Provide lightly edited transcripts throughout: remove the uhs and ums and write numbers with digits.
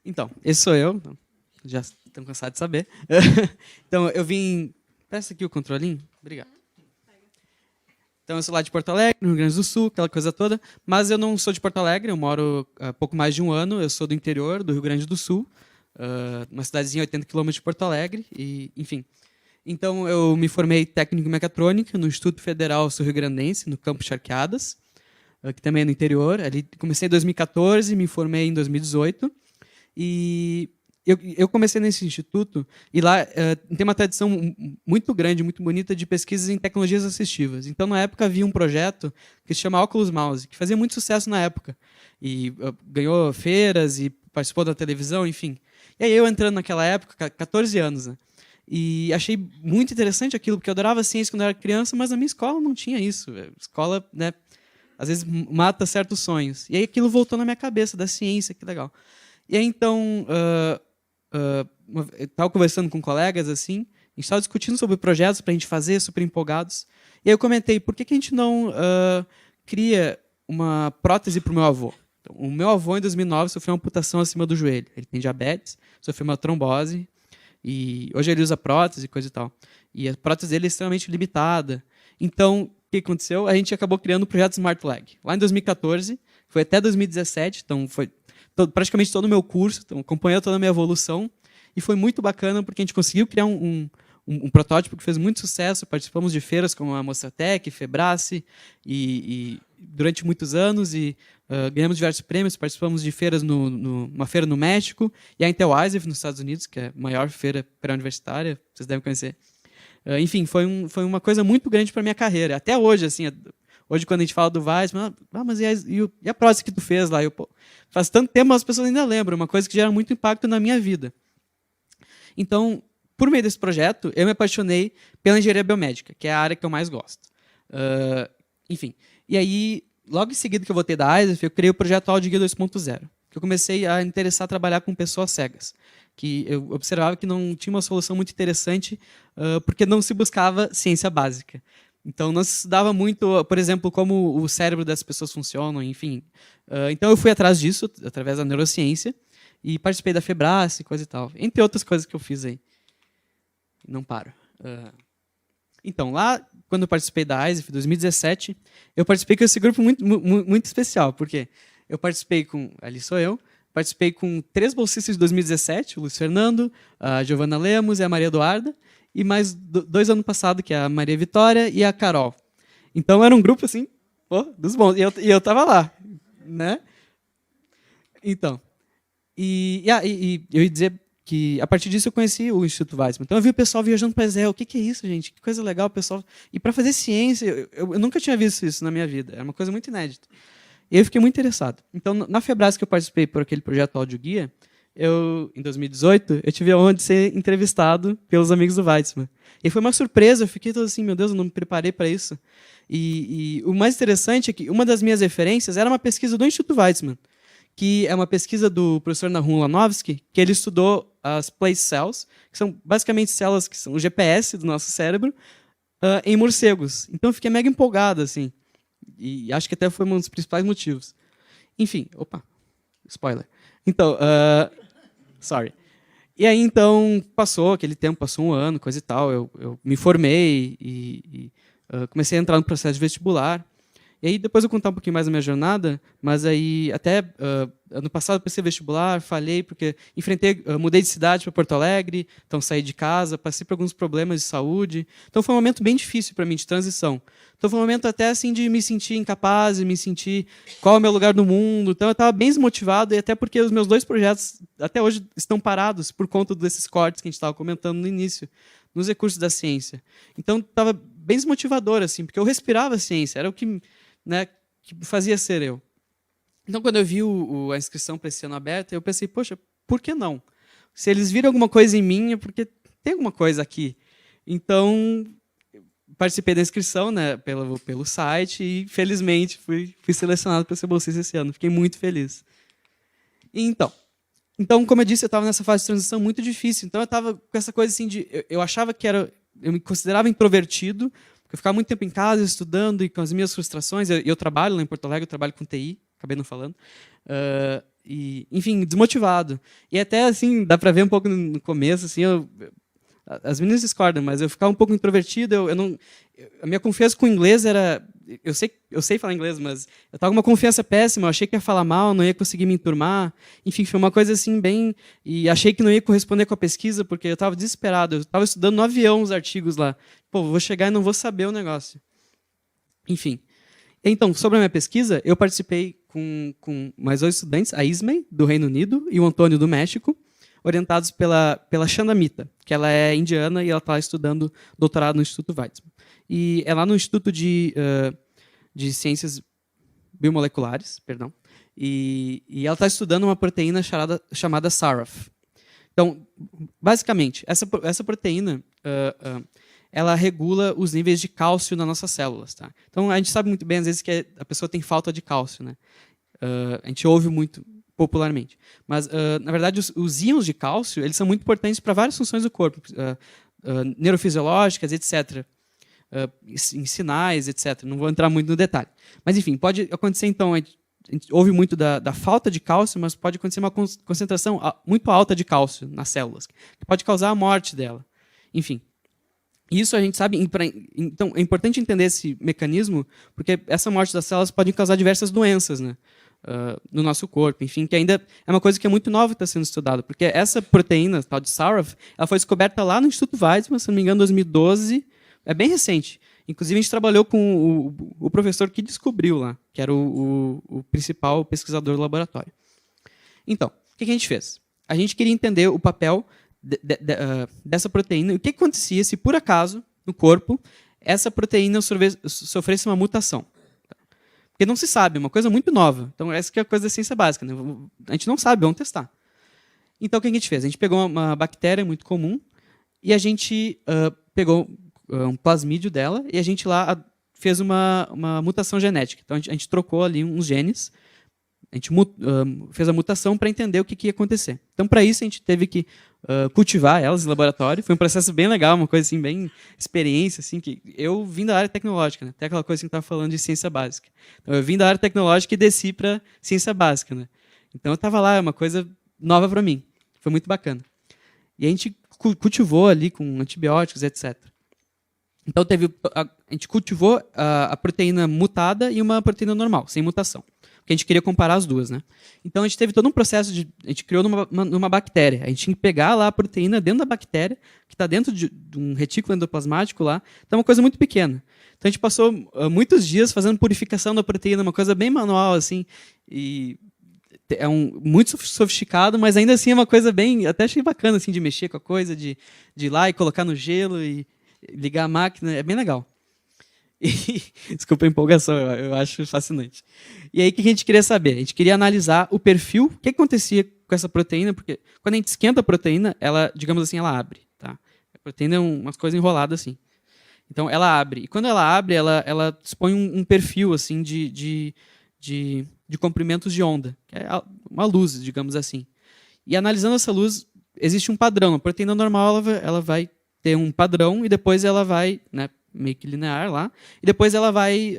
Então, esse sou eu. Já estão cansados de saber. Então, eu vim... Presta aqui o controlinho. Obrigado. Então, eu sou lá de Porto Alegre, no Rio Grande do Sul, aquela coisa toda. Mas eu não sou de Porto Alegre, eu moro há pouco mais de um ano. Eu sou do interior, do Rio Grande do Sul. Uma cidadezinha a 80 quilômetros de Porto Alegre. E, enfim. Então, eu me formei técnico em mecatrônica no Instituto Federal Sul-Rio-Grandense, no Campo Charqueadas, que também é no interior. Ali, comecei em 2014, me formei em 2018. E eu comecei nesse instituto, e lá tem uma tradição muito grande, muito bonita, de pesquisas em tecnologias assistivas. Então, na época, havia um projeto que se chama Oculus Mouse, que fazia muito sucesso na época. E ganhou feiras e participou da televisão, enfim. E aí eu entrando naquela época, 14 anos, né? E achei muito interessante aquilo, porque eu adorava ciência quando eu era criança, mas na minha escola não tinha isso. A escola, né, às vezes mata certos sonhos. E aí aquilo voltou na minha cabeça, da ciência, que legal. E aí, então, eu estava conversando com colegas, assim, a gente estava discutindo sobre projetos para a gente fazer, super empolgados. E aí eu comentei, por que a gente não cria uma prótese para o meu avô? Então, o meu avô, em 2009, sofreu uma amputação acima do joelho. Ele tem diabetes, sofreu uma trombose, e hoje ele usa prótese e coisa e tal. E a prótese dele é extremamente limitada. Então, o que aconteceu? A gente acabou criando o projeto Smart Leg. Lá em 2014, foi até 2017, então foi praticamente todo o meu curso, então, acompanhou toda a minha evolução, e foi muito bacana porque a gente conseguiu criar um protótipo que fez muito sucesso. Participamos de feiras como a Mostratec, Febrace, e durante muitos anos, e ganhamos diversos prêmios. Participamos de feiras, uma feira no México, e a Intel ISEF nos Estados Unidos, que é a maior feira pré-universitária, vocês devem conhecer. Enfim, foi uma coisa muito grande para a minha carreira. Até hoje, assim, hoje, quando a gente fala do Weissman, mas e a prótese que tu fez lá? Faz tanto tempo, as pessoas ainda lembram. Uma coisa que gera muito impacto na minha vida. Então, por meio desse projeto, eu me apaixonei pela engenharia biomédica, que é a área que eu mais gosto. Enfim, e aí, logo em seguida que eu voltei da ISEF, eu criei o projeto Audioguia 2.0, que eu comecei a interessar a trabalhar com pessoas cegas, que eu observava que não tinha uma solução muito interessante, porque não se buscava ciência básica. Então, não se estudava muito, por exemplo, como o cérebro das pessoas funciona, enfim. Então, eu fui atrás disso, através da neurociência, e participei da Febrace, coisa e tal. Entre outras coisas que eu fiz aí. Não paro. Então, lá, quando eu participei da ISEF, em 2017, eu participei com esse grupo muito especial, porque eu participei com... Ali sou eu. Participei com 3 bolsistas de 2017, o Luiz Fernando, a Giovana Lemos e a Maria Eduarda, e mais 2 anos passado, que é a Maria Vitória e a Carol. Então, era um grupo, assim, dos bons. E eu estava lá, né? Então, e eu ia dizer que, a partir disso, eu conheci o Instituto Weissman. Então, eu vi o pessoal viajando para Israel. O que é isso, gente? Que coisa legal, pessoal. E para fazer ciência, eu nunca tinha visto isso na minha vida. Era uma coisa muito inédita. E eu fiquei muito interessado. Então, na Febrace, que eu participei por aquele projeto Audioguia, em 2018, eu tive a honra de ser entrevistado pelos amigos do Weissman. E foi uma surpresa, eu fiquei todo assim, meu Deus, eu não me preparei para isso. E o mais interessante é que uma das minhas referências era uma pesquisa do Instituto Weissman, que é uma pesquisa do professor Nahum Lanovsky, que ele estudou as place cells, que são basicamente células que são o GPS do nosso cérebro, em morcegos. Então, eu fiquei mega empolgado, assim. E acho que até foi um dos principais motivos. Enfim, spoiler. Então, sorry. E aí, então, passou aquele tempo, passou um ano, coisa e tal. Eu me formei e comecei a entrar no processo de vestibular. E aí, depois eu vou contar um pouquinho mais da minha jornada, mas aí, até ano passado, eu passei vestibular, falhei, porque mudei de cidade para Porto Alegre, então saí de casa, passei por alguns problemas de saúde. Então, foi um momento bem difícil para mim, de transição. Então, foi um momento até assim de me sentir incapaz, de me sentir qual é o meu lugar no mundo. Então, eu estava bem desmotivado, e até porque os meus 2 projetos, até hoje, estão parados por conta desses cortes que a gente estava comentando no início, nos recursos da ciência. Então, estava bem desmotivador, assim, porque eu respirava a ciência, era o que me fazia ser eu. Então, quando eu vi a inscrição para esse ano aberta, eu pensei, poxa, por que não? Se eles viram alguma coisa em mim, é porque tem alguma coisa aqui. Então, participei da inscrição, né, pelo site, e, felizmente, fui selecionado para ser bolsista esse ano. Fiquei muito feliz. Então, como eu disse, eu estava nessa fase de transição muito difícil. Então, eu estava com essa coisa assim de... Eu achava que eu me considerava introvertido, porque eu ficava muito tempo em casa, estudando, e com as minhas frustrações. Eu trabalho lá em Porto Alegre, eu trabalho com TI, acabei não falando. enfim, desmotivado. E até, assim, dá para ver um pouco no começo, assim, as meninas discordam, mas eu ficava um pouco introvertido, a minha confiança com o inglês era... Eu sei falar inglês, mas eu estava com uma confiança péssima, eu achei que ia falar mal, não ia conseguir me enturmar. Enfim, foi uma coisa assim bem... E achei que não ia corresponder com a pesquisa, porque eu estava desesperado. Eu estava estudando no avião os artigos lá. Pô, vou chegar e não vou saber o negócio. Enfim. Então, sobre a minha pesquisa, eu participei com mais 2 estudantes, a Ismay, do Reino Unido, e o Antônio, do México, orientados pela Shandamita, que ela é indiana e ela está estudando doutorado no Instituto Weizmann. E é lá no Instituto de Ciências Biomoleculares, perdão, e ela está estudando uma proteína chamada SARAF. Então, basicamente, essa proteína ela regula os níveis de cálcio nas nossas células. Tá? Então, a gente sabe muito bem, às vezes, que a pessoa tem falta de cálcio. Né? A gente ouve muito popularmente. Mas, na verdade, os íons de cálcio eles são muito importantes para várias funções do corpo, neurofisiológicas, etc., em sinais, etc. Não vou entrar muito no detalhe. Mas, enfim, pode acontecer, então, a gente ouve muito da falta de cálcio, mas pode acontecer uma concentração muito alta de cálcio nas células, que pode causar a morte dela. Enfim, isso a gente sabe. Então, é importante entender esse mecanismo, porque essa morte das células pode causar diversas doenças, né, no nosso corpo. Enfim, que ainda é uma coisa que é muito nova e está sendo estudada, porque essa proteína, tal de SARAF, ela foi descoberta lá no Instituto Weizmann, se não me engano, em 2012. É bem recente. Inclusive, a gente trabalhou com o professor que descobriu lá, que era o principal pesquisador do laboratório. Então, o que a gente fez? A gente queria entender o papel dessa proteína, e o que acontecia se, por acaso, no corpo, essa proteína sofresse uma mutação. Porque não se sabe, é uma coisa muito nova. Então, essa que é a coisa da ciência básica. Né? A gente não sabe, vamos testar. Então, o que a gente fez? A gente pegou uma bactéria muito comum e a gente pegou um plasmídio dela e a gente lá fez uma mutação genética. Então, a gente trocou ali uns genes, a gente fez a mutação para entender o que ia acontecer. Então, para isso, a gente teve que cultivar elas no laboratório. Foi um processo bem legal, uma coisa assim, bem experiência. Assim, que eu vim da área tecnológica, né? Até aquela coisa que a gente estava falando de ciência básica. Então, eu vim da área tecnológica e desci para ciência básica. Né? Então, eu estava lá, é uma coisa nova para mim. Foi muito bacana. E a gente cultivou ali com antibióticos, etc. Então, a gente cultivou a proteína mutada e uma proteína normal, sem mutação. Porque a gente queria comparar as duas. Né? Então, a gente teve todo um processo a gente criou numa bactéria. A gente tinha que pegar lá a proteína dentro da bactéria, que está dentro de um retículo endoplasmático lá. Então, é uma coisa muito pequena. Então, a gente passou muitos dias fazendo purificação da proteína, uma coisa bem manual, assim. E é muito sofisticado, mas ainda assim é uma coisa bem... Até achei bacana assim, de mexer com a coisa, de ir lá e colocar no gelo e ligar a máquina. É bem legal. E, desculpa a empolgação, eu acho fascinante. E aí, o que a gente queria saber? A gente queria analisar o perfil, o que acontecia com essa proteína, porque quando a gente esquenta a proteína, ela, digamos assim, ela abre. Tá? A proteína é umas coisas enroladas assim. Então, ela abre. E quando ela abre, ela dispõe um perfil assim, de comprimentos de onda, que é uma luz, digamos assim. E analisando essa luz, existe um padrão. A proteína normal ela vai ter um padrão e depois ela vai... Né, meio que linear lá, e depois ela vai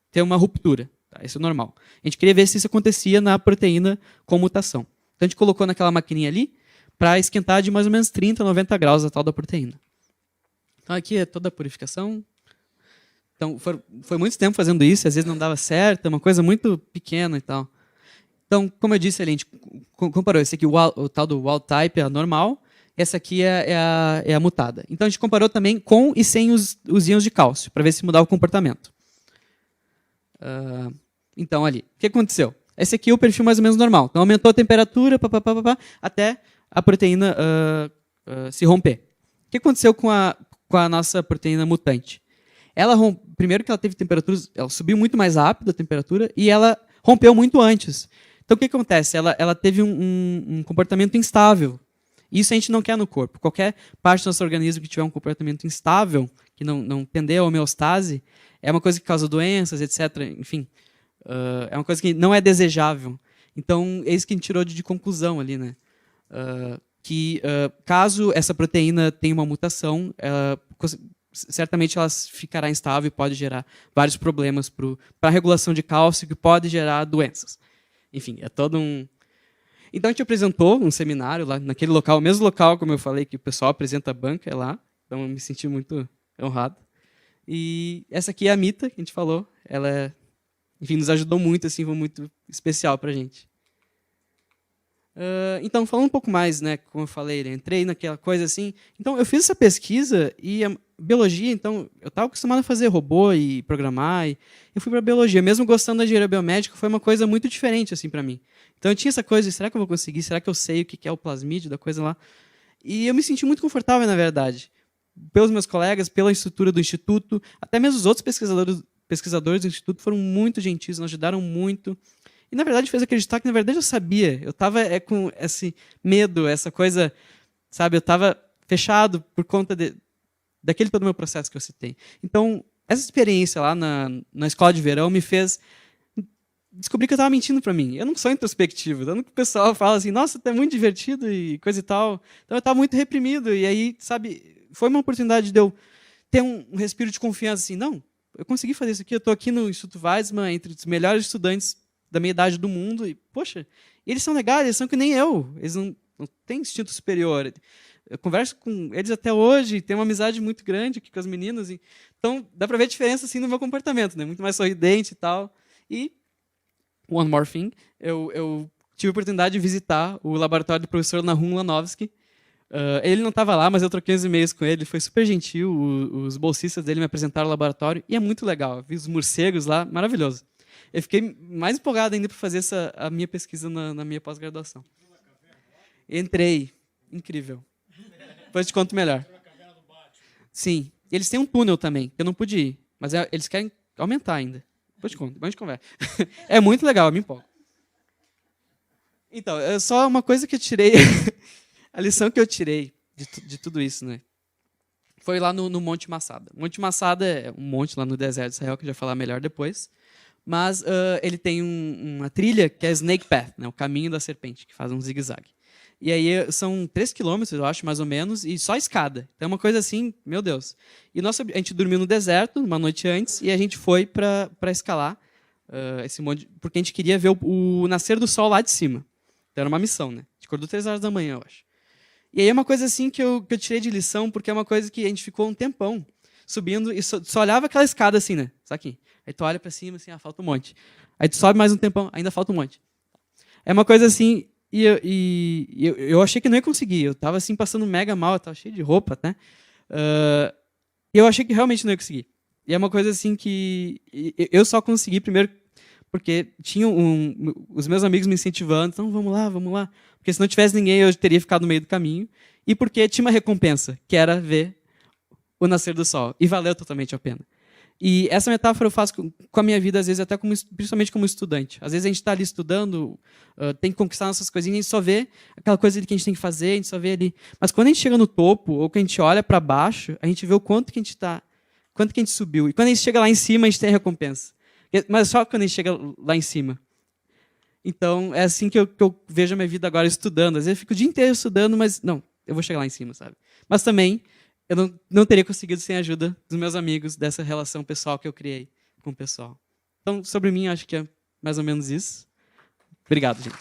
ter uma ruptura. Tá? Isso é normal. A gente queria ver se isso acontecia na proteína com mutação. Então a gente colocou naquela maquininha ali para esquentar de mais ou menos 30 a 90 graus a tal da proteína. Então aqui é toda a purificação. Então foi muito tempo fazendo isso, às vezes não dava certo, é uma coisa muito pequena e tal. Então, como eu disse ali, a gente comparou esse aqui, o tal do wild type, é a normal. Essa aqui é a mutada. Então, a gente comparou também com e sem os íons de cálcio, para ver se mudava o comportamento. Então, ali, o que aconteceu? Esse aqui é o perfil mais ou menos normal. Então, aumentou a temperatura, até a proteína se romper. O que aconteceu com a nossa proteína mutante? Primeiro que ela teve temperaturas, ela subiu muito mais rápido a temperatura e ela rompeu muito antes. Então, o que acontece? Ela teve um comportamento instável. Isso a gente não quer no corpo. Qualquer parte do nosso organismo que tiver um comportamento instável, que não tender a homeostase, é uma coisa que causa doenças, etc. Enfim, é uma coisa que não é desejável. Então, é isso que a gente tirou de conclusão ali, né? Que caso essa proteína tenha uma mutação, certamente ela ficará instável e pode gerar vários problemas para a regulação de cálcio, que pode gerar doenças. Enfim, é todo um... Então, a gente apresentou um seminário lá, naquele local, o mesmo local, como eu falei, que o pessoal apresenta a banca, é lá. Então, eu me senti muito honrado. E essa aqui é a Mita, que a gente falou. Ela, enfim, nos ajudou muito, assim, foi muito especial para a gente. Então, falando um pouco mais, né, como eu falei, né, entrei naquela coisa assim. Então, eu fiz essa pesquisa e a biologia, então, eu estava acostumado a fazer robô e programar, e eu fui para biologia. Mesmo gostando da engenharia biomédica, foi uma coisa muito diferente assim para mim. Então, eu tinha essa coisa de, será que eu vou conseguir? Será que eu sei o que é o plasmídio, da coisa lá? E eu me senti muito confortável, na verdade. Pelos meus colegas, pela estrutura do instituto, até mesmo os outros pesquisadores do instituto foram muito gentis, nos ajudaram muito. E, na verdade, fez acreditar que, na verdade, eu sabia. Eu estava com esse medo, essa coisa, sabe? Eu estava fechado por conta daquele todo o meu processo que eu citei. Então, essa experiência lá na escola de verão me fez descobrir que eu estava mentindo para mim. Eu não sou introspectivo. Tanto que o pessoal fala assim, nossa, tá muito divertido e coisa e tal. Então, eu estava muito reprimido. E aí, sabe, foi uma oportunidade de eu ter um respiro de confiança. Assim, não, eu consegui fazer isso aqui. Eu estou aqui no Instituto Weizmann, entre os melhores estudantes da minha idade do mundo, e, poxa, eles são legais, eles são que nem eu, eles não têm instinto superior. Eu converso com eles até hoje, tenho uma amizade muito grande aqui com as meninas, e, então dá para ver a diferença assim, no meu comportamento, né? Muito mais sorridente e tal. E, one more thing, eu tive a oportunidade de visitar o laboratório do professor Nahum Lanovsky. Ele não estava lá, mas eu troquei uns e-mails com ele, foi super gentil, os bolsistas dele me apresentaram o laboratório, e é muito legal, eu vi os morcegos lá, maravilhoso. Eu fiquei mais empolgado ainda para fazer a minha pesquisa na minha pós-graduação. Entrei. Incrível. Depois te conto melhor. Sim. Eles têm um túnel também, que eu não pude ir. Mas eles querem aumentar ainda. Depois te conto, depois a gente conversa. É muito legal, eu me empolgo. Então, é só uma coisa que eu tirei. A lição que eu tirei de tudo isso, né? Foi lá no Monte Massada. Monte Massada é um monte lá no deserto de Israel, que a gente vai falar melhor depois. Mas ele tem uma trilha que é Snake Path, né, o caminho da serpente, que faz um zigue-zague. E aí são 3 quilômetros, eu acho, mais ou menos, e só escada. Então é uma coisa assim, meu Deus. E a gente dormiu no deserto, uma noite antes, e a gente foi para escalar esse monte, porque a gente queria ver o nascer do sol lá de cima. Então era uma missão, né? A gente acordou 3 horas da manhã, eu acho. E aí é uma coisa assim que eu tirei de lição, porque é uma coisa que a gente ficou um tempão subindo e só olhava aquela escada assim, né? Só aqui. Aí tu olha para cima, assim, falta um monte. Aí tu sobe mais um tempão, ainda falta um monte. É uma coisa assim, e eu achei que não ia conseguir. Eu estava assim, passando mega mal, eu estava cheio de roupa, né? E eu achei que realmente não ia conseguir. E é uma coisa assim que eu só consegui primeiro porque tinha os meus amigos me incentivando, então vamos lá, vamos lá. Porque se não tivesse ninguém, eu teria ficado no meio do caminho. E porque tinha uma recompensa, que era ver o nascer do sol. E valeu totalmente a pena. E essa metáfora eu faço com a minha vida, às vezes, até principalmente como estudante. Às vezes a gente está ali estudando, tem que conquistar nossas coisinhas, a gente só vê aquela coisa ali que a gente tem que fazer, a gente só vê ali. Mas quando a gente chega no topo, ou que a gente olha para baixo, a gente vê o quanto que a gente está, quanto que a gente subiu. E quando a gente chega lá em cima, a gente tem a recompensa. Mas só quando a gente chega lá em cima. Então, é assim que eu vejo a minha vida agora estudando. Às vezes eu fico o dia inteiro estudando, mas não, eu vou chegar lá em cima, sabe? Mas também eu não teria conseguido sem a ajuda dos meus amigos, dessa relação pessoal que eu criei com o pessoal. Então, sobre mim, acho que é mais ou menos isso. Obrigado, gente.